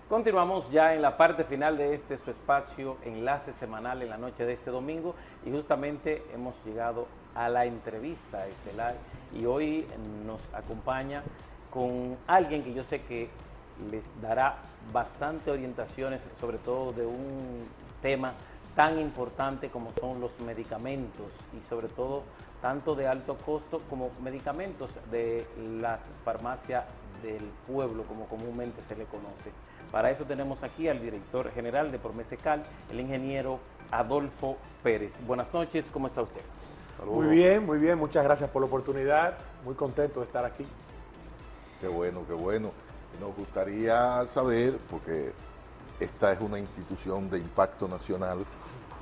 Continuamos ya en la parte final de su espacio Enlace Semanal en la noche de este domingo y justamente hemos llegado a la entrevista estelar y hoy nos acompaña con alguien que yo sé que les dará bastante orientaciones, sobre todo de un tema tan importante como son los medicamentos y sobre todo tanto de alto costo como medicamentos de las farmacias del pueblo, como comúnmente se le conoce. Para eso tenemos aquí al director general de Promesecal, el ingeniero Adolfo Pérez. Buenas noches, ¿cómo está usted? Saludos. Muy bien, muchas gracias por la oportunidad, muy contento de estar aquí. Qué bueno, qué bueno. Nos gustaría saber, porque esta es una institución de impacto nacional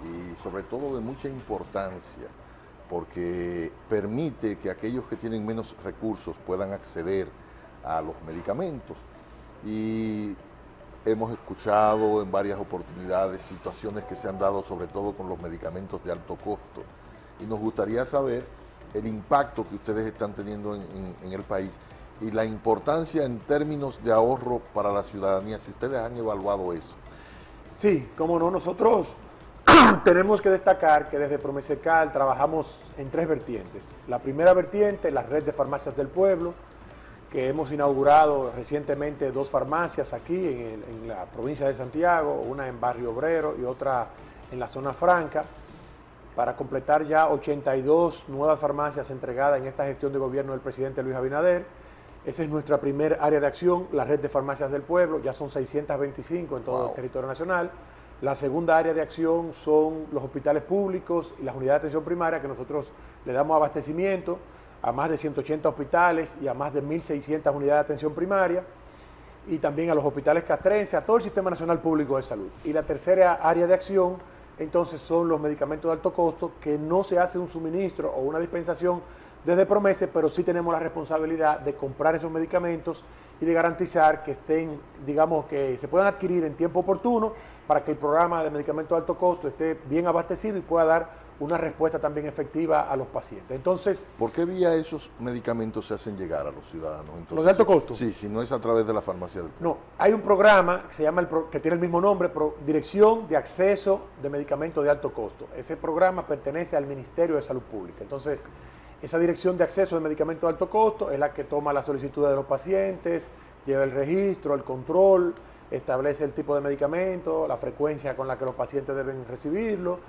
y sobre todo de mucha importancia, porque permite que aquellos que tienen menos recursos puedan acceder a los medicamentos. Y hemos escuchado en varias oportunidades situaciones que se han dado sobre todo con los medicamentos de alto costo. Y nos gustaría saber el impacto que ustedes están teniendo en el país y la importancia en términos de ahorro para la ciudadanía, si ustedes han evaluado eso. Sí, cómo no, nosotros tenemos que destacar que desde Promesecal trabajamos en tres vertientes. La primera vertiente, la red de farmacias del pueblo, que hemos inaugurado recientemente 2 farmacias aquí en la provincia de Santiago, una en Barrio Obrero y otra en la Zona Franca, para completar ya 82 nuevas farmacias entregadas en esta gestión de gobierno del presidente Luis Abinader. Esa es nuestra primer área de acción, la red de farmacias del pueblo, ya son 625 en todo el territorio nacional. La segunda área de acción son los hospitales públicos y las unidades de atención primaria, que nosotros le damos abastecimiento a más de 180 hospitales y a más de 1.600 unidades de atención primaria, y también a los hospitales castrenses, a todo el Sistema Nacional Público de Salud. Y la tercera área de acción, entonces, son los medicamentos de alto costo, que no se hace un suministro o una dispensación desde Promese, pero sí tenemos la responsabilidad de comprar esos medicamentos y de garantizar que estén, digamos, que se puedan adquirir en tiempo oportuno para que el programa de medicamentos de alto costo esté bien abastecido y pueda dar una respuesta también efectiva a los pacientes. Entonces, ¿por qué vía esos medicamentos se hacen llegar a los ciudadanos? Entonces, ¿los de alto costo? Sí, si no es a través de la farmacia del pueblo. No, hay un programa que se llama, que tiene el mismo nombre, Dirección de Acceso de Medicamentos de Alto Costo. Ese programa pertenece al Ministerio de Salud Pública. Entonces, esa Dirección de Acceso de Medicamentos de Alto Costo es la que toma las solicitudes de los pacientes, lleva el registro, el control, establece el tipo de medicamento, la frecuencia con la que los pacientes deben recibirlo.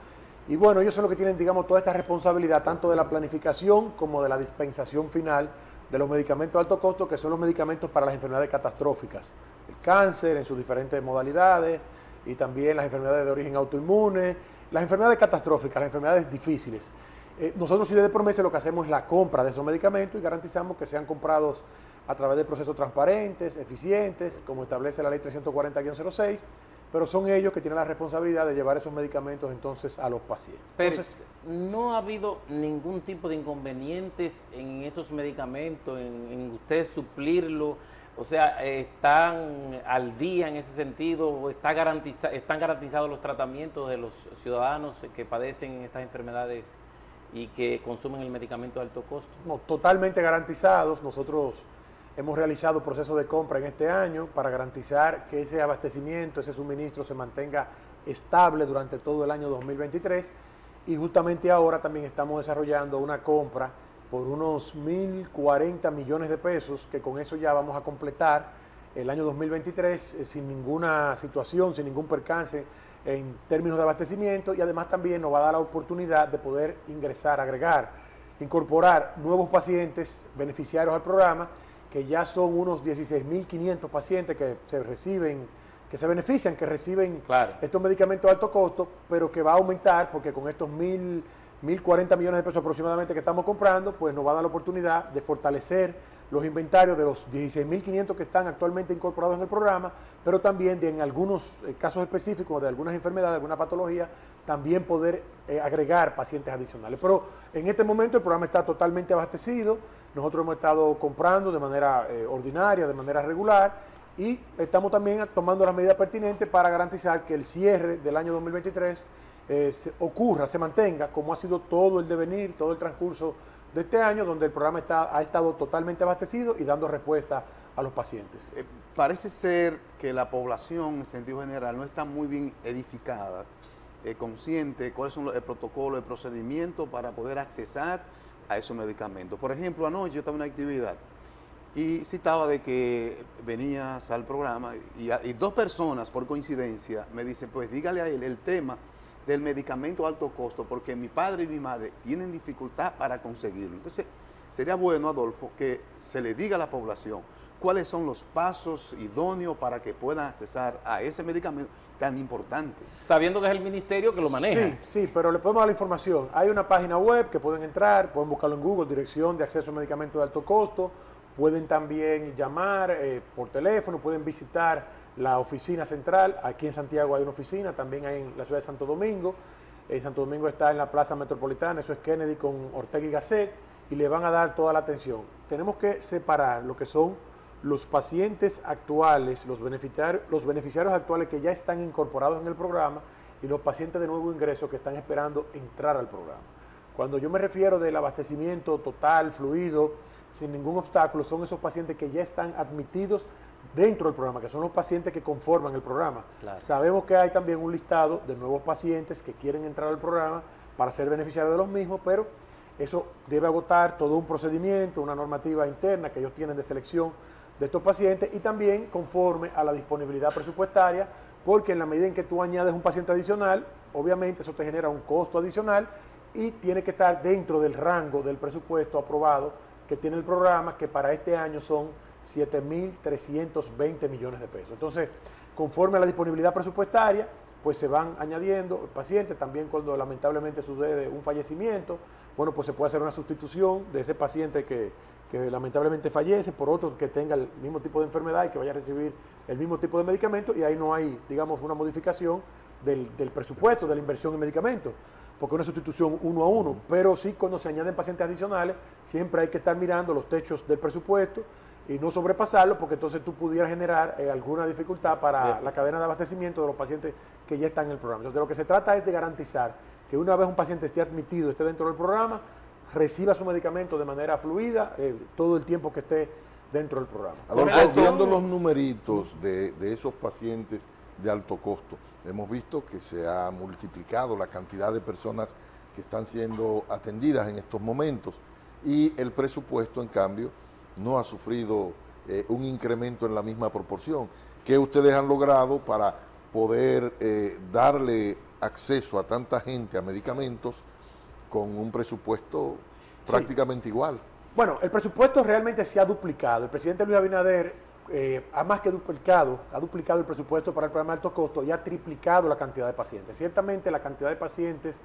Y bueno, ellos son los que tienen, digamos, toda esta responsabilidad, tanto de la planificación como de la dispensación final de los medicamentos de alto costo, que son los medicamentos para las enfermedades catastróficas. El cáncer en sus diferentes modalidades y también las enfermedades de origen autoinmune, las enfermedades catastróficas, las enfermedades difíciles. Nosotros, Ciudad de Promesa, lo que hacemos es la compra de esos medicamentos y garantizamos que sean comprados a través de procesos transparentes, eficientes, como establece la ley 340-06, pero son ellos que tienen la responsabilidad de llevar esos medicamentos entonces a los pacientes. Entonces, ¿no ha habido ningún tipo de inconvenientes en esos medicamentos, en usted suplirlo? O sea, ¿están al día en ese sentido? ¿Están garantizados los tratamientos de los ciudadanos que padecen estas enfermedades y que consumen el medicamento de alto costo? No, totalmente garantizados. Nosotros hemos realizado procesos de compra en este año para garantizar que ese abastecimiento, ese suministro se mantenga estable durante todo el año 2023, y justamente ahora también estamos desarrollando una compra por unos 1.040 millones de pesos, que con eso ya vamos a completar el año 2023 sin ninguna situación, sin ningún percance en términos de abastecimiento, y además también nos va a dar la oportunidad de poder ingresar, incorporar nuevos pacientes beneficiarios al programa, que ya son unos 16.500 pacientes que se benefician, que reciben estos medicamentos de alto costo, pero que va a aumentar porque con estos 1.040 millones de pesos aproximadamente que estamos comprando, pues nos va a dar la oportunidad de fortalecer los inventarios de los 16.500 que están actualmente incorporados en el programa, pero también de en algunos casos específicos de algunas enfermedades, de alguna patología, también poder agregar pacientes adicionales. Pero en este momento el programa está totalmente abastecido. Nosotros hemos estado comprando de manera ordinaria, de manera regular, y estamos también tomando las medidas pertinentes para garantizar que el cierre del año 2023 se mantenga como ha sido todo el devenir, todo el transcurso de este año, donde el programa ha estado totalmente abastecido y dando respuesta a los pacientes. Parece ser que la población en sentido general no está muy bien edificada, consciente cuáles son el protocolo, el procedimiento para poder accesar a esos medicamentos. Por ejemplo, anoche yo estaba en una actividad y citaba de que venías al programa y dos personas por coincidencia me dicen, pues dígale a él el tema del medicamento a alto costo, porque mi padre y mi madre tienen dificultad para conseguirlo. Entonces, sería bueno, Adolfo, que se le diga a la población cuáles son los pasos idóneos para que puedan accesar a ese medicamento tan importante. Sabiendo que es el ministerio que lo maneja. Sí, pero le podemos dar la información. Hay una página web que pueden entrar, pueden buscarlo en Google, Dirección de Acceso a Medicamentos de Alto Costo. Pueden también llamar por teléfono, pueden visitar la oficina central. Aquí en Santiago hay una oficina, también hay en la ciudad de Santo Domingo. Santo Domingo está en la Plaza Metropolitana, eso es Kennedy con Ortega y Gasset, y le van a dar toda la atención. Tenemos que separar lo que son los pacientes actuales, los beneficiarios actuales que ya están incorporados en el programa y los pacientes de nuevo ingreso que están esperando entrar al programa. Cuando yo me refiero del abastecimiento total, fluido, sin ningún obstáculo, son esos pacientes que ya están admitidos dentro del programa, que son los pacientes que conforman el programa. Claro. Sabemos que hay también un listado de nuevos pacientes que quieren entrar al programa para ser beneficiarios de los mismos, pero eso debe agotar todo un procedimiento, una normativa interna que ellos tienen de selección de estos pacientes y también conforme a la disponibilidad presupuestaria, porque en la medida en que tú añades un paciente adicional, obviamente eso te genera un costo adicional y tiene que estar dentro del rango del presupuesto aprobado que tiene el programa, que para este año son 7.320 millones de pesos. Entonces, conforme a la disponibilidad presupuestaria, pues se van añadiendo pacientes. También cuando lamentablemente sucede un fallecimiento, bueno, pues se puede hacer una sustitución de ese paciente que lamentablemente fallece por otro que tenga el mismo tipo de enfermedad y que vaya a recibir el mismo tipo de medicamento, y ahí no hay, digamos, una modificación del presupuesto, de la inversión en medicamentos, porque es una sustitución uno a uno. Pero sí, cuando se añaden pacientes adicionales, siempre hay que estar mirando los techos del presupuesto y no sobrepasarlo, porque entonces tú pudieras generar alguna dificultad para la cadena de abastecimiento de los pacientes que ya están en el programa. Entonces, de lo que se trata es de garantizar que una vez un paciente esté admitido, esté dentro del programa, reciba su medicamento de manera fluida todo el tiempo que esté dentro del programa. Adolfo, viendo los numeritos de esos pacientes de alto costo, hemos visto que se ha multiplicado la cantidad de personas que están siendo atendidas en estos momentos y el presupuesto, en cambio, no ha sufrido un incremento en la misma proporción. ¿Qué ustedes han logrado para poder darle acceso a tanta gente a medicamentos con un presupuesto prácticamente igual? Bueno, el presupuesto realmente se ha duplicado. El presidente Luis Abinader ha más que duplicado el presupuesto para el programa de alto costo y ha triplicado la cantidad de pacientes. Ciertamente la cantidad de pacientes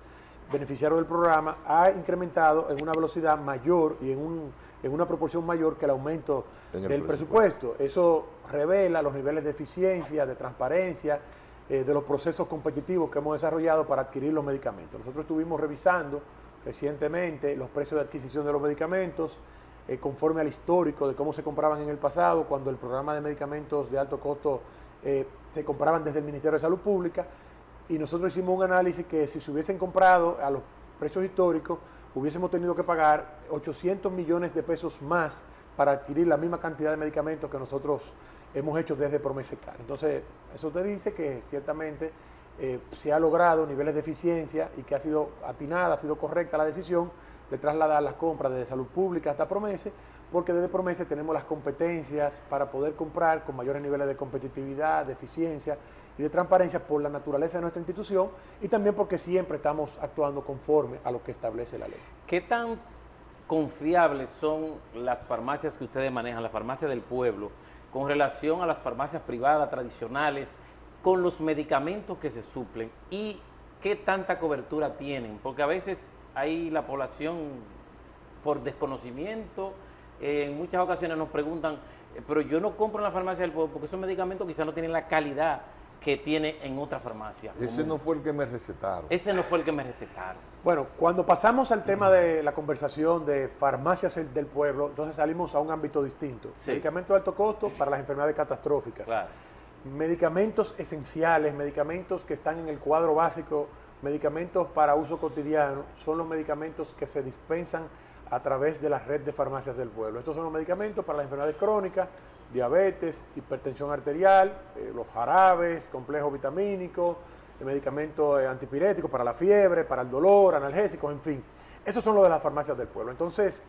beneficiarios del programa ha incrementado en una velocidad mayor y en una proporción mayor que el aumento del presupuesto. Eso revela los niveles de eficiencia, de transparencia, de los procesos competitivos que hemos desarrollado para adquirir los medicamentos. Nosotros estuvimos revisando recientemente los precios de adquisición de los medicamentos conforme al histórico de cómo se compraban en el pasado, cuando el programa de medicamentos de alto costo se compraban desde el Ministerio de Salud Pública, y nosotros hicimos un análisis que si se hubiesen comprado a los precios históricos, hubiésemos tenido que pagar 800 millones de pesos más para adquirir la misma cantidad de medicamentos que nosotros hemos hecho desde Promesecar. Entonces, eso te dice que ciertamente se ha logrado niveles de eficiencia y que ha sido atinada, ha sido correcta la decisión de trasladar las compras desde Salud Pública hasta Promese, porque desde Promese tenemos las competencias para poder comprar con mayores niveles de competitividad, de eficiencia y de transparencia por la naturaleza de nuestra institución y también porque siempre estamos actuando conforme a lo que establece la ley. ¿Qué tan confiables son las farmacias que ustedes manejan, la farmacia del pueblo, con relación a las farmacias privadas tradicionales, con los medicamentos que se suplen y qué tanta cobertura tienen? Porque a veces hay la población por desconocimiento, en muchas ocasiones nos preguntan, pero yo no compro en la farmacia del pueblo porque esos medicamentos quizás no tienen la calidad que tiene en otra farmacia. Ese no fue el que me recetaron. Ese no fue el que me recetaron. Bueno, cuando pasamos al tema de la conversación de farmacias del pueblo, entonces salimos a un ámbito distinto. Sí. Medicamentos de alto costo para las enfermedades catastróficas. Claro. Medicamentos esenciales, medicamentos que están en el cuadro básico, medicamentos para uso cotidiano, son los medicamentos que se dispensan a través de la red de farmacias del pueblo. Estos son los medicamentos para las enfermedades crónicas, diabetes, hipertensión arterial, los jarabes, complejos vitamínicos, medicamentos antipiréticos para la fiebre, para el dolor, analgésicos, en fin. Esos son los de las farmacias del pueblo. Entonces,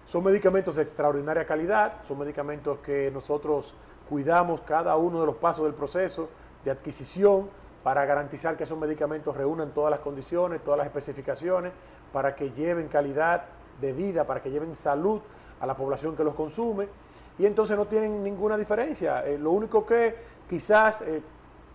son medicamentos de extraordinaria calidad, son medicamentos que nosotros cuidamos cada uno de los pasos del proceso de adquisición para garantizar que esos medicamentos reúnan todas las condiciones, todas las especificaciones, para que lleven calidad de vida, para que lleven salud a la población que los consume. Y entonces no tienen ninguna diferencia. Lo único que quizás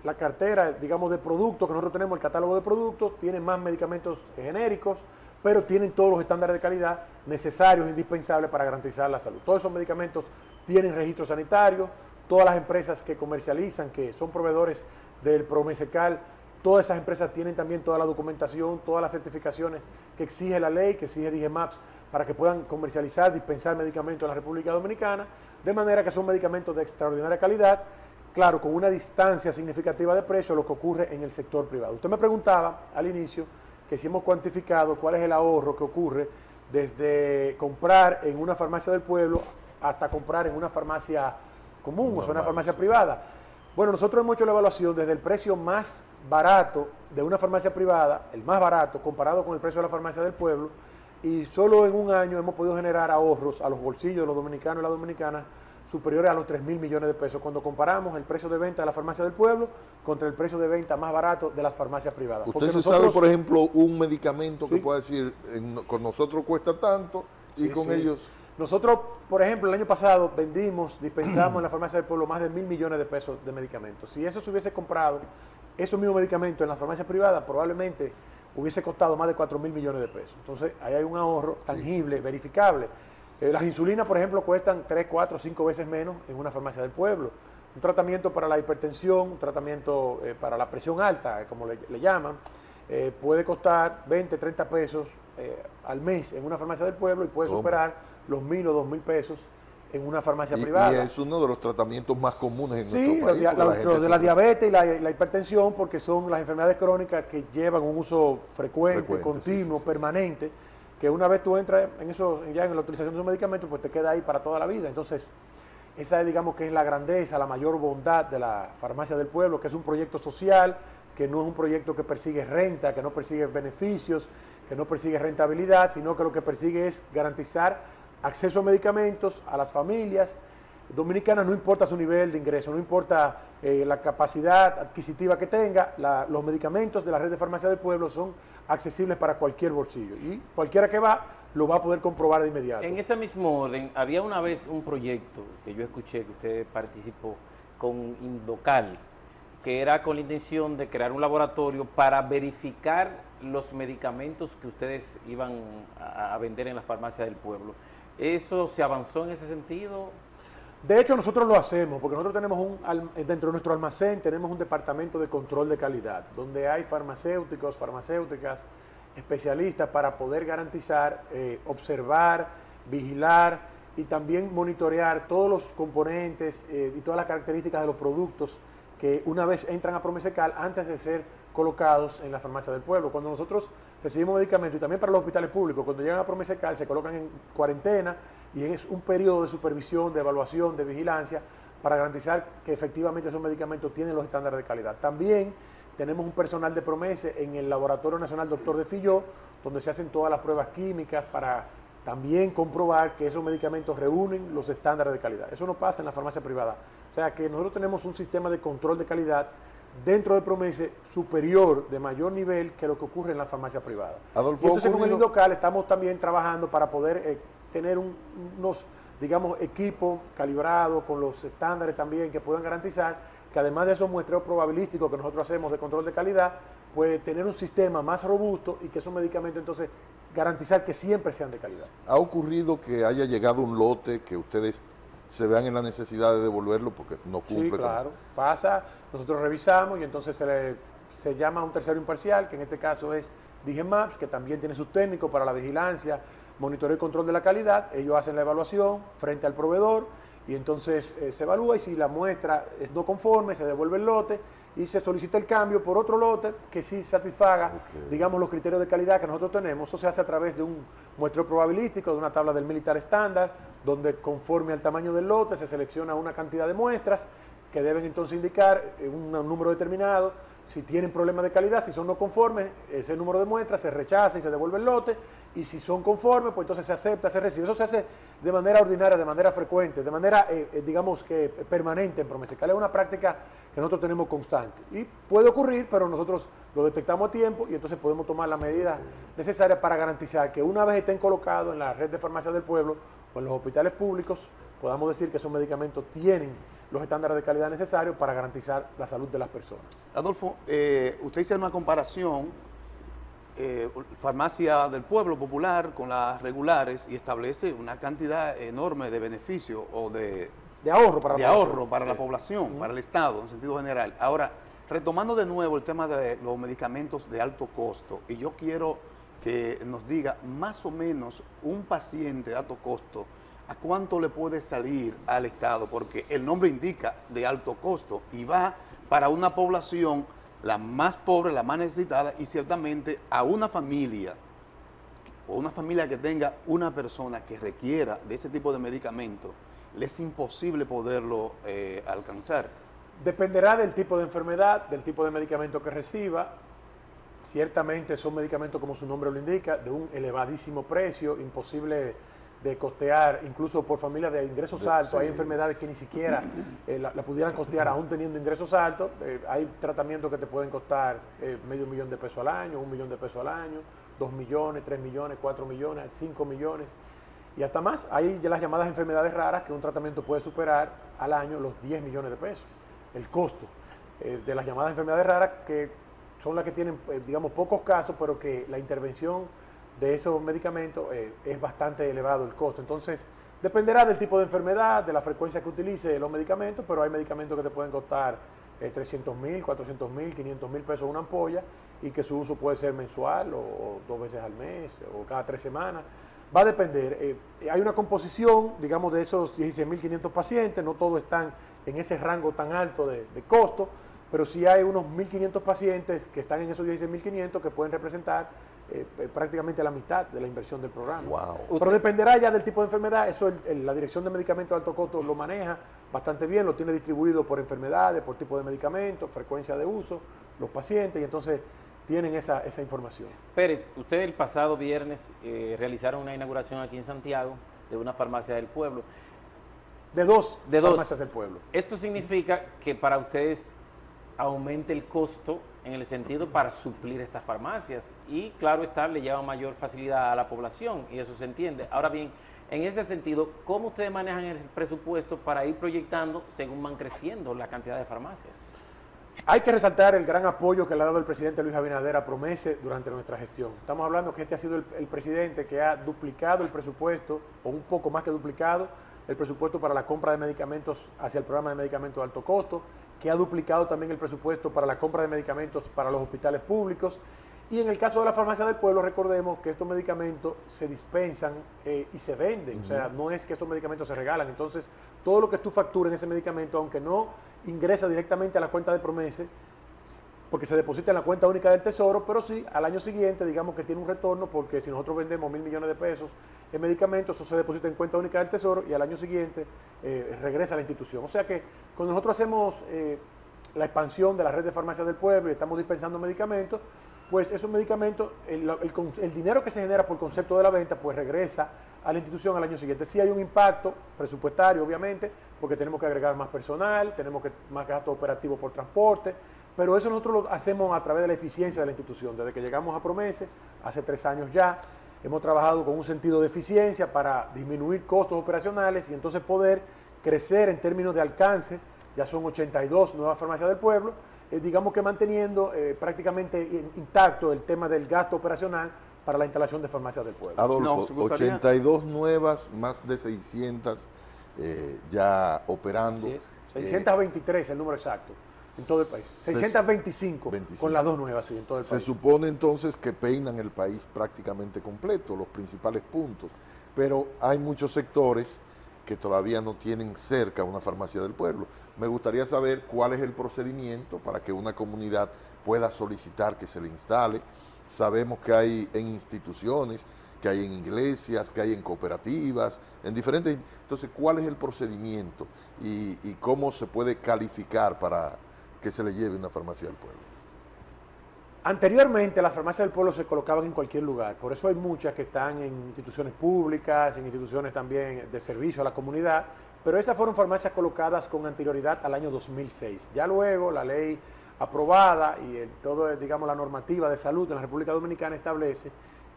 la cartera, digamos, de productos que nosotros tenemos, el catálogo de productos, tiene más medicamentos genéricos, pero tienen todos los estándares de calidad necesarios, indispensables para garantizar la salud. Todos esos medicamentos tienen registro sanitario, todas las empresas que comercializan, que son proveedores del Promesecal, todas esas empresas tienen también toda la documentación, todas las certificaciones que exige la ley, que exige DIGEMAPS, para que puedan comercializar, dispensar medicamentos en la República Dominicana, de manera que son medicamentos de extraordinaria calidad, claro, con una distancia significativa de precio a lo que ocurre en el sector privado. Usted me preguntaba al inicio que si hemos cuantificado cuál es el ahorro que ocurre desde comprar en una farmacia del pueblo hasta comprar en una farmacia común, o sea, una farmacia privada. Bueno, nosotros hemos hecho la evaluación desde el precio más barato de una farmacia privada, el más barato, comparado con el precio de la farmacia del pueblo, y solo en un año hemos podido generar ahorros a los bolsillos de los dominicanos y las dominicanas superiores a los 3.000 millones de pesos cuando comparamos el precio de venta de la farmacia del pueblo contra el precio de venta más barato de las farmacias privadas. Usted se sabe, por ejemplo, un medicamento que pueda decir, con nosotros cuesta tanto y con ellos... Nosotros, por ejemplo, el año pasado dispensamos en la farmacia del pueblo más de 1.000 millones de pesos de medicamentos. Si eso se hubiese comprado, esos mismos medicamentos en las farmacias privadas, probablemente hubiese costado más de 4.000 millones de pesos. Entonces, ahí hay un ahorro tangible, verificable. Las insulinas, por ejemplo, cuestan 3, 4, 5 veces menos en una farmacia del pueblo. Un tratamiento para la hipertensión, un tratamiento para la presión alta, como le llaman, puede costar 20, 30 pesos al mes en una farmacia del pueblo y puede superar los 1.000 o 2.000 pesos en una farmacia privada. Y es uno de los tratamientos más comunes en nuestro país. Sí, de la diabetes y la hipertensión, porque son las enfermedades crónicas que llevan un uso frecuente, continuo, permanente, que una vez tú entras en eso, ya en la utilización de esos medicamentos, pues te queda ahí para toda la vida. Entonces, esa es, digamos, que es la grandeza, la mayor bondad de la farmacia del pueblo, que es un proyecto social, que no es un proyecto que persigue renta, que no persigue beneficios, que no persigue rentabilidad, sino que lo que persigue es garantizar acceso a medicamentos a las familias dominicanas, no importa su nivel de ingreso, no importa la capacidad adquisitiva que tenga, los medicamentos de la red de farmacia del pueblo son accesibles para cualquier bolsillo y cualquiera que va lo va a poder comprobar de inmediato. En ese mismo orden, había una vez un proyecto que yo escuché que usted participó con Indocal, que era con la intención de crear un laboratorio para verificar los medicamentos que ustedes iban a vender en la farmacia del pueblo. ¿Eso se avanzó en ese sentido? De hecho, nosotros lo hacemos, porque nosotros tenemos dentro de nuestro almacén tenemos un departamento de control de calidad, donde hay farmacéuticos, farmacéuticas, especialistas para poder garantizar, observar, vigilar y también monitorear todos los componentes y todas las características de los productos que una vez entran a Promesecal antes de ser colocados en la farmacia del pueblo. Cuando nosotros recibimos medicamentos, y también para los hospitales públicos, cuando llegan a Promesecal se colocan en cuarentena y es un periodo de supervisión, de evaluación, de vigilancia para garantizar que efectivamente esos medicamentos tienen los estándares de calidad. También tenemos un personal de Promese en el Laboratorio Nacional Dr. de Filló, donde se hacen todas las pruebas químicas para también comprobar que esos medicamentos reúnen los estándares de calidad. Eso no pasa en la farmacia privada. O sea que nosotros tenemos un sistema de control de calidad dentro de Promese superior, de mayor nivel que lo que ocurre en la farmacia privada. Adolfo, y entonces con el Indocal estamos también trabajando para poder tener unos, digamos, equipos calibrados con los estándares también que puedan garantizar que además de esos muestreos probabilísticos que nosotros hacemos de control de calidad, pues tener un sistema más robusto y que esos medicamentos entonces garantizar que siempre sean de calidad. ¿Ha ocurrido que haya llegado un lote que ustedes se vean en la necesidad de devolverlo porque no cumple? Sí, claro, pasa, nosotros revisamos y entonces se llama a un tercero imparcial, que en este caso es DIGEMAPS, que también tiene sus técnicos para la vigilancia, monitoreo y control de la calidad. Ellos hacen la evaluación frente al proveedor y entonces se evalúa y si la muestra es no conforme, se devuelve el lote y se solicita el cambio por otro lote que sí satisfaga, digamos, los criterios de calidad que nosotros tenemos. Eso se hace a través de un muestreo probabilístico, de una tabla del militar estándar, donde conforme al tamaño del lote se selecciona una cantidad de muestras que deben entonces indicar un número determinado. Si tienen problemas de calidad, si son no conformes, ese número de muestras se rechaza y se devuelve el lote, y si son conformes, pues entonces se acepta, se recibe. Eso se hace de manera ordinaria, de manera frecuente, de manera, digamos que permanente en Promescal. Es una práctica que nosotros tenemos constante. Y puede ocurrir, pero nosotros lo detectamos a tiempo y entonces podemos tomar las medidas necesarias para garantizar que una vez estén colocados en la red de farmacias del pueblo o en los hospitales públicos, podamos decir que esos medicamentos tienen los estándares de calidad necesarios para garantizar la salud de las personas. Adolfo, usted hizo una comparación, farmacia del pueblo popular con las regulares, y establece una cantidad enorme de beneficios o de ahorro para la población, para el Estado en sentido general. Ahora, retomando de nuevo el tema de los medicamentos de alto costo, y yo quiero que nos diga más o menos un paciente de alto costo, ¿a cuánto le puede salir al Estado? Porque el nombre indica de alto costo y va para una población la más pobre, la más necesitada, y ciertamente a una familia o una familia que tenga una persona que requiera de ese tipo de medicamento, le es imposible poderlo alcanzar. Dependerá del tipo de enfermedad, del tipo de medicamento que reciba. Ciertamente son medicamentos, como su nombre lo indica, de un elevadísimo precio, imposible de costear, incluso por familias de ingresos altos. Sí. Hay enfermedades que ni siquiera la pudieran costear aún teniendo ingresos altos. Hay tratamientos que te pueden costar $500,000 al año, $1 millón al año, 2 millones, 3 millones, 4 millones, 5 millones y hasta más. Hay ya las llamadas enfermedades raras que un tratamiento puede superar al año los 10 millones de pesos. El costo de las llamadas enfermedades raras, que son las que tienen, digamos, pocos casos, pero que la intervención de esos medicamentos es bastante elevado el costo. Entonces, dependerá del tipo de enfermedad, de la frecuencia que utilice los medicamentos, pero hay medicamentos que te pueden costar 300,000, 400,000, 500,000 pesos una ampolla, y que su uso puede ser mensual o 2 veces al mes o cada 3 semanas. Va a depender. Hay una composición, digamos, de esos 16.500 pacientes, no todos están en ese rango tan alto de costo, pero sí hay unos 1.500 pacientes que están en esos 16.500 que pueden representar prácticamente la mitad de la inversión del programa. Wow. Pero dependerá ya del tipo de enfermedad. Eso la Dirección de Medicamentos de Alto Costo lo maneja bastante bien, lo tiene distribuido por enfermedades, por tipo de medicamentos, frecuencia de uso, los pacientes, y entonces tienen esa información. Pérez, ustedes el pasado viernes realizaron una inauguración aquí en Santiago de una farmacia del pueblo. De dos farmacias del pueblo. Esto significa que para ustedes aumente el costo en el sentido para suplir estas farmacias, y claro está, le lleva mayor facilidad a la población, y eso se entiende. Ahora bien, en ese sentido, ¿cómo ustedes manejan el presupuesto para ir proyectando según van creciendo la cantidad de farmacias? Hay que resaltar el gran apoyo que le ha dado el presidente Luis Abinader a Promese durante nuestra gestión. Estamos hablando que este ha sido el presidente que ha duplicado el presupuesto, o un poco más que duplicado, el presupuesto para la compra de medicamentos hacia el programa de medicamentos de alto costo, que ha duplicado también el presupuesto para la compra de medicamentos para los hospitales públicos. Y en el caso de la farmacia del pueblo, recordemos que estos medicamentos se dispensan y se venden. O sea, no es que estos medicamentos se regalan. Entonces, todo lo que tú facturas en ese medicamento, aunque no ingresa directamente a la cuenta de Promese, porque se deposita en la cuenta única del Tesoro, pero sí, al año siguiente, digamos que tiene un retorno, porque si nosotros vendemos 1.000 millones de pesos en medicamentos, eso se deposita en cuenta única del Tesoro y al año siguiente regresa a la institución. O sea que cuando nosotros hacemos la expansión de la red de farmacias del pueblo y estamos dispensando medicamentos, pues esos medicamentos, el dinero que se genera por concepto de la venta, pues regresa a la institución al año siguiente. Sí hay un impacto presupuestario, obviamente, porque tenemos que agregar más personal, tenemos más gastos operativos por transporte, pero eso nosotros lo hacemos a través de la eficiencia de la institución. Desde que llegamos a Promese, hace 3 años ya, hemos trabajado con un sentido de eficiencia para disminuir costos operacionales y entonces poder crecer en términos de alcance. Ya son 82 nuevas farmacias del pueblo, digamos que manteniendo prácticamente intacto el tema del gasto operacional para la instalación de farmacias del pueblo. Adolfo, 82 nuevas, más de 600 ya operando. Así es. 623 el número exacto en todo el país. 625 con las 2 nuevas, sí, en todo el país. Se supone entonces que peinan el país prácticamente completo, los principales puntos, pero hay muchos sectores que todavía no tienen cerca una farmacia del pueblo. Me gustaría saber cuál es el procedimiento para que una comunidad pueda solicitar que se le instale. Sabemos que hay en instituciones, que hay en iglesias, que hay en cooperativas, en diferentes... Entonces, ¿cuál es el procedimiento y cómo se puede calificar para que se le lleve una farmacia del pueblo? Anteriormente las farmacias del pueblo se colocaban en cualquier lugar, por eso hay muchas que están en instituciones públicas, en instituciones también de servicio a la comunidad, pero esas fueron farmacias colocadas con anterioridad al año 2006. Ya luego la ley aprobada y todo, digamos, la normativa de salud en la República Dominicana establece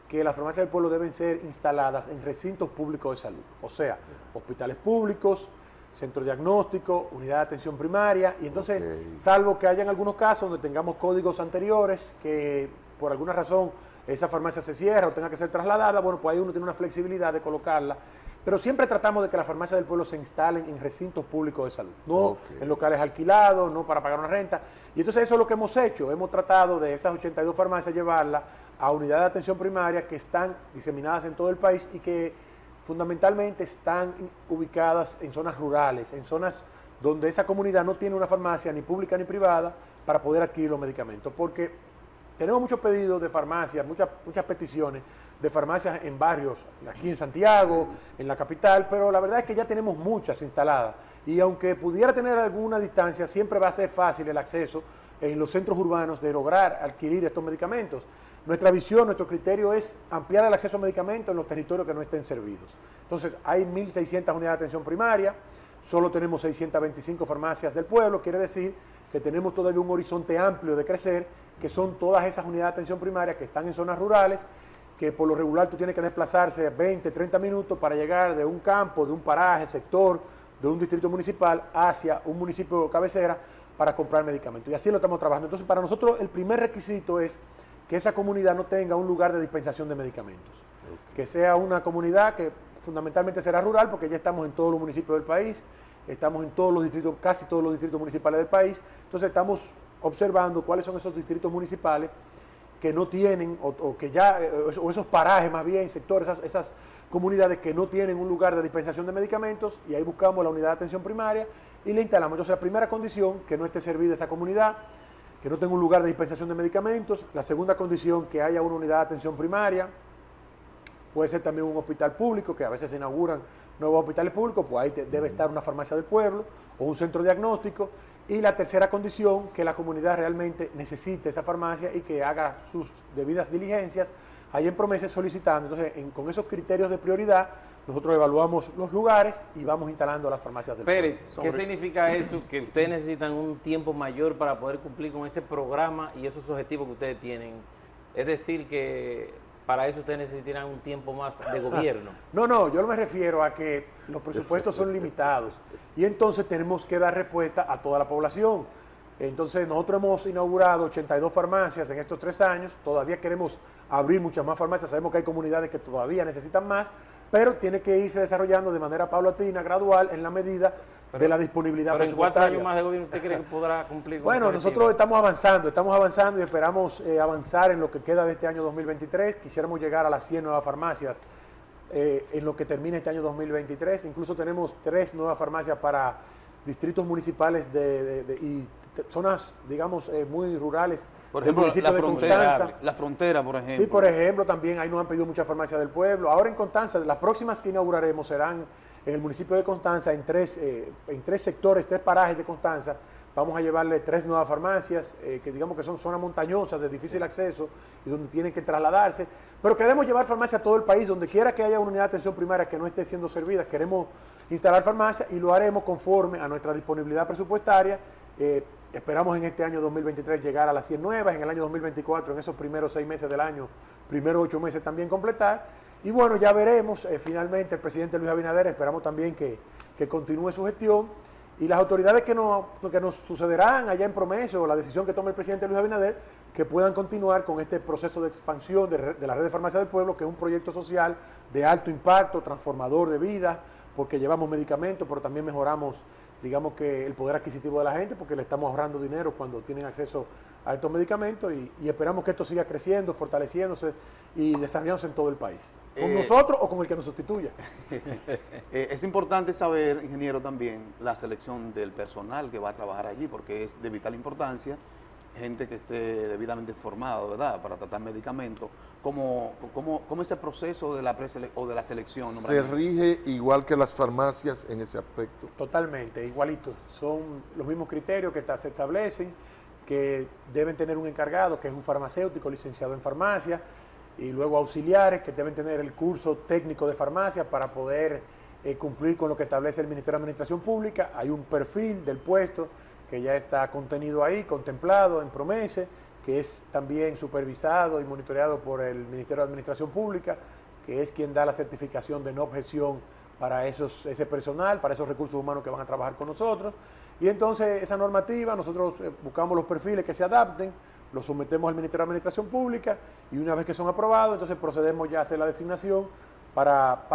que las farmacias del pueblo deben ser instaladas en recintos públicos de salud, o sea, hospitales públicos, centro diagnóstico, unidad de atención primaria, y entonces, salvo que hayan algunos casos donde tengamos códigos anteriores que por alguna razón esa farmacia se cierra o tenga que ser trasladada, bueno, pues ahí uno tiene una flexibilidad de colocarla, pero siempre tratamos de que las farmacias del pueblo se instalen en recintos públicos de salud, no en locales alquilados, no para pagar una renta, y entonces eso es lo que hemos hecho, hemos tratado de esas 82 farmacias llevarlas a unidades de atención primaria que están diseminadas en todo el país y que fundamentalmente están ubicadas en zonas rurales, en zonas donde esa comunidad no tiene una farmacia ni pública ni privada para poder adquirir los medicamentos, porque tenemos muchos pedidos de farmacias, muchas peticiones de farmacias en barrios, aquí en Santiago, en la capital, pero la verdad es que ya tenemos muchas instaladas y aunque pudiera tener alguna distancia, siempre va a ser fácil el acceso en los centros urbanos de lograr adquirir estos medicamentos. Nuestra visión, nuestro criterio es ampliar el acceso a medicamentos en los territorios que no estén servidos. Entonces, hay 1.600 unidades de atención primaria, solo tenemos 625 farmacias del pueblo, quiere decir que tenemos todavía un horizonte amplio de crecer, que son todas esas unidades de atención primaria que están en zonas rurales, que por lo regular tú tienes que desplazarse 20, 30 minutos para llegar de un campo, de un paraje, sector, de un distrito municipal hacia un municipio cabecera para comprar medicamentos. Y así lo estamos trabajando. Entonces, para nosotros el primer requisito es que esa comunidad no tenga un lugar de dispensación de medicamentos. Que sea una comunidad que fundamentalmente será rural, porque ya estamos en todos los municipios del país, estamos en todos los distritos, casi todos los distritos municipales del país, entonces estamos observando cuáles son esos distritos municipales que no tienen, o que ya, o esos parajes más bien, sectores, esas comunidades que no tienen un lugar de dispensación de medicamentos, y ahí buscamos la unidad de atención primaria y le instalamos. Entonces la primera condición, que no esté servida esa comunidad, que no tenga un lugar de dispensación de medicamentos. La segunda condición, que haya una unidad de atención primaria, puede ser también un hospital público, que a veces se inauguran nuevos hospitales públicos, pues ahí debe estar una farmacia del pueblo o un centro diagnóstico. Y la tercera condición, que la comunidad realmente necesite esa farmacia y que haga sus debidas diligencias ahí en Promesa solicitando. Entonces, con esos criterios de prioridad, nosotros evaluamos los lugares y vamos instalando las farmacias del Pérez, ¿qué significa eso? Que ustedes necesitan un tiempo mayor para poder cumplir con ese programa y esos objetivos que ustedes tienen. Es decir, que para eso ustedes necesitarán un tiempo más de gobierno. No, yo no me refiero a que los presupuestos son limitados y entonces tenemos que dar respuesta a toda la población. Entonces nosotros hemos inaugurado 82 farmacias en estos 3 años, todavía queremos abrir muchas más farmacias, sabemos que hay comunidades que todavía necesitan más, pero tiene que irse desarrollando de manera paulatina, gradual, en la medida de la disponibilidad presupuestaria. ¿Pero en 4 años más de gobierno usted cree que podrá cumplir con Bueno, nosotros estamos avanzando y esperamos avanzar en lo que queda de este año 2023. Quisiéramos llegar a las 100 nuevas farmacias en lo que termina este año 2023. Incluso tenemos 3 nuevas farmacias para distritos municipales y zonas, digamos, muy rurales. Por ejemplo, la frontera, por ejemplo. Sí, por ejemplo, también ahí nos han pedido muchas farmacias del pueblo. Ahora en Constanza, las próximas que inauguraremos serán en el municipio de Constanza, en tres sectores, 3 parajes de Constanza. Vamos a llevarle 3 nuevas farmacias, que digamos que son zonas montañosas, de difícil acceso, y donde tienen que trasladarse. Pero queremos llevar farmacias a todo el país, donde quiera que haya una unidad de atención primaria que no esté siendo servida, queremos instalar farmacias y lo haremos conforme a nuestra disponibilidad presupuestaria. Esperamos en este año 2023 llegar a las 100 nuevas, en el año 2024, en esos primeros 6 meses del año, primeros 8 meses también completar. Y bueno, ya veremos, finalmente el presidente Luis Abinader, esperamos también que continúe su gestión. Y las autoridades que nos sucederán allá en Promesa, o la decisión que tome el presidente Luis Abinader, que puedan continuar con este proceso de expansión de la red de farmacia del pueblo, que es un proyecto social de alto impacto, transformador de vidas, porque llevamos medicamentos, pero también mejoramos digamos que el poder adquisitivo de la gente, porque le estamos ahorrando dinero cuando tienen acceso a estos medicamentos y esperamos que esto siga creciendo, fortaleciéndose y desarrollándose en todo el país. Con nosotros o con el que nos sustituya. Es importante saber, ingeniero, también la selección del personal que va a trabajar allí, porque es de vital importancia, gente que esté debidamente formada, ¿verdad?, para tratar medicamentos. ¿Cómo ese proceso de la o de la selección? ¿Se rige igual que las farmacias en ese aspecto? Totalmente, igualito. Son los mismos criterios que se establecen, que deben tener un encargado, que es un farmacéutico licenciado en farmacia, y luego auxiliares que deben tener el curso técnico de farmacia para poder cumplir con lo que establece el Ministerio de Administración Pública. Hay un perfil del puesto que ya está contenido ahí, contemplado en PROMESE, que es también supervisado y monitoreado por el Ministerio de Administración Pública, que es quien da la certificación de no objeción para ese personal, para esos recursos humanos que van a trabajar con nosotros. Y entonces esa normativa, nosotros buscamos los perfiles que se adapten, los sometemos al Ministerio de Administración Pública y una vez que son aprobados, entonces procedemos ya a hacer la designación para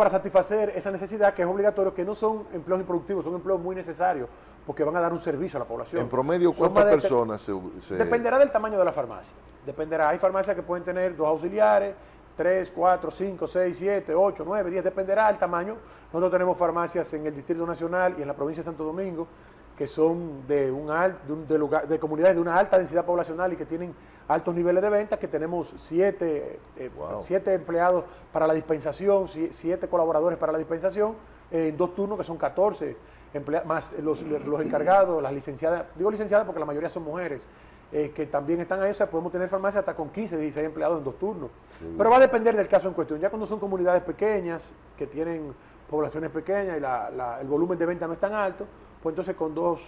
satisfacer esa necesidad que es obligatorio, que no son empleos improductivos, son empleos muy necesarios porque van a dar un servicio a la población. En promedio, ¿cuántas personas se...? Dependerá del tamaño de la farmacia. Dependerá. Hay farmacias que pueden tener 2 auxiliares, 3, 4, 5, 6, 7, 8, 9, 10, dependerá del tamaño. Nosotros tenemos farmacias en el Distrito Nacional y en la provincia de Santo Domingo que son de comunidades de una alta densidad poblacional y que tienen altos niveles de ventas, que tenemos 7 empleados para la dispensación, 7 colaboradores para la dispensación, en 2 turnos que son 14 empleados, más los encargados, las licenciadas, digo licenciadas porque la mayoría son mujeres, que también están ahí. O sea, podemos tener farmacias hasta con 15, 16 empleados en 2 turnos. Sí. Pero va a depender del caso en cuestión. Ya cuando son comunidades pequeñas, que tienen poblaciones pequeñas y el volumen de venta no es tan alto, pues entonces con 2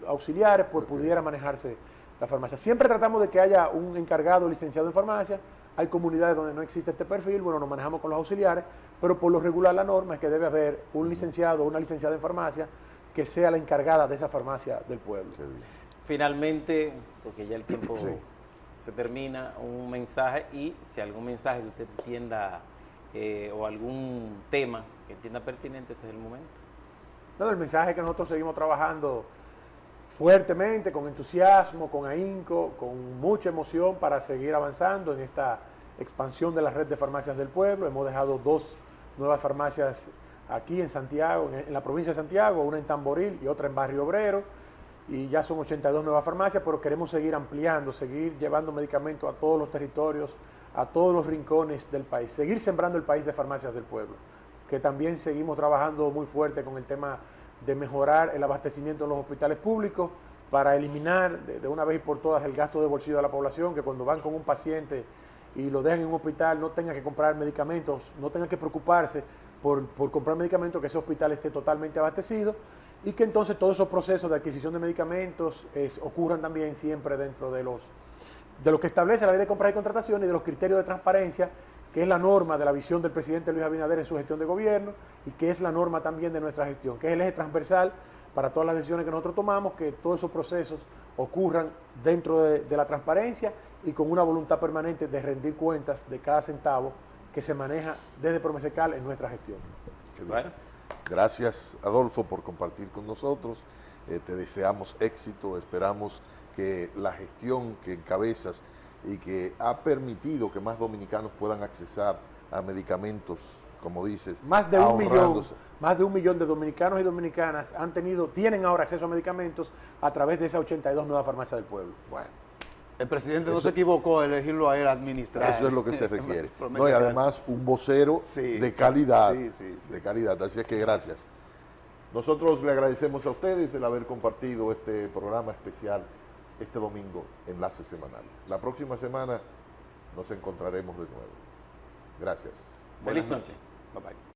auxiliares pues pudiera manejarse la farmacia. Siempre tratamos de que haya un encargado licenciado en farmacia. Hay comunidades donde no existe este perfil, bueno, nos manejamos con los auxiliares, pero por lo regular la norma es que debe haber un licenciado o una licenciada en farmacia que sea la encargada de esa farmacia del pueblo. Finalmente, porque ya el tiempo se termina, un mensaje, y si algún mensaje que usted entienda o algún tema que entienda pertinente, este es el momento. No, el mensaje es que nosotros seguimos trabajando fuertemente, con entusiasmo, con ahínco, con mucha emoción para seguir avanzando en esta expansión de la red de farmacias del pueblo. Hemos dejado 2 nuevas farmacias aquí en Santiago, en la provincia de Santiago, una en Tamboril y otra en Barrio Obrero, y ya son 82 nuevas farmacias, pero queremos seguir ampliando, seguir llevando medicamentos a todos los territorios, a todos los rincones del país, seguir sembrando el país de farmacias del pueblo, que también seguimos trabajando muy fuerte con el tema de mejorar el abastecimiento en los hospitales públicos para eliminar de una vez y por todas el gasto de bolsillo de la población, que cuando van con un paciente y lo dejan en un hospital no tengan que comprar medicamentos, no tengan que preocuparse por comprar medicamentos, que ese hospital esté totalmente abastecido, y que entonces todos esos procesos de adquisición de medicamentos ocurran también siempre dentro de lo que establece la ley de compras y contrataciones y de los criterios de transparencia, que es la norma de la visión del presidente Luis Abinader en su gestión de gobierno y que es la norma también de nuestra gestión, que es el eje transversal para todas las decisiones que nosotros tomamos, que todos esos procesos ocurran dentro de la transparencia y con una voluntad permanente de rendir cuentas de cada centavo que se maneja desde Promesecal en nuestra gestión. Bueno. Gracias, Adolfo, por compartir con nosotros. Te deseamos éxito, esperamos que la gestión que encabezas y que ha permitido que más dominicanos puedan accesar a medicamentos, como dices, más de 1 millón de dominicanos y dominicanas tienen ahora acceso a medicamentos a través de esas 82 nuevas farmacias del pueblo. Bueno, el presidente no se equivocó al elegirlo a él administrar. Eso es lo que se requiere. No, y además un vocero de calidad, de calidad. Así es que gracias. Nosotros le agradecemos a ustedes el haber compartido este programa especial este domingo, Enlace Semanal. La próxima semana nos encontraremos de nuevo. Gracias. Feliz noche. Bye bye.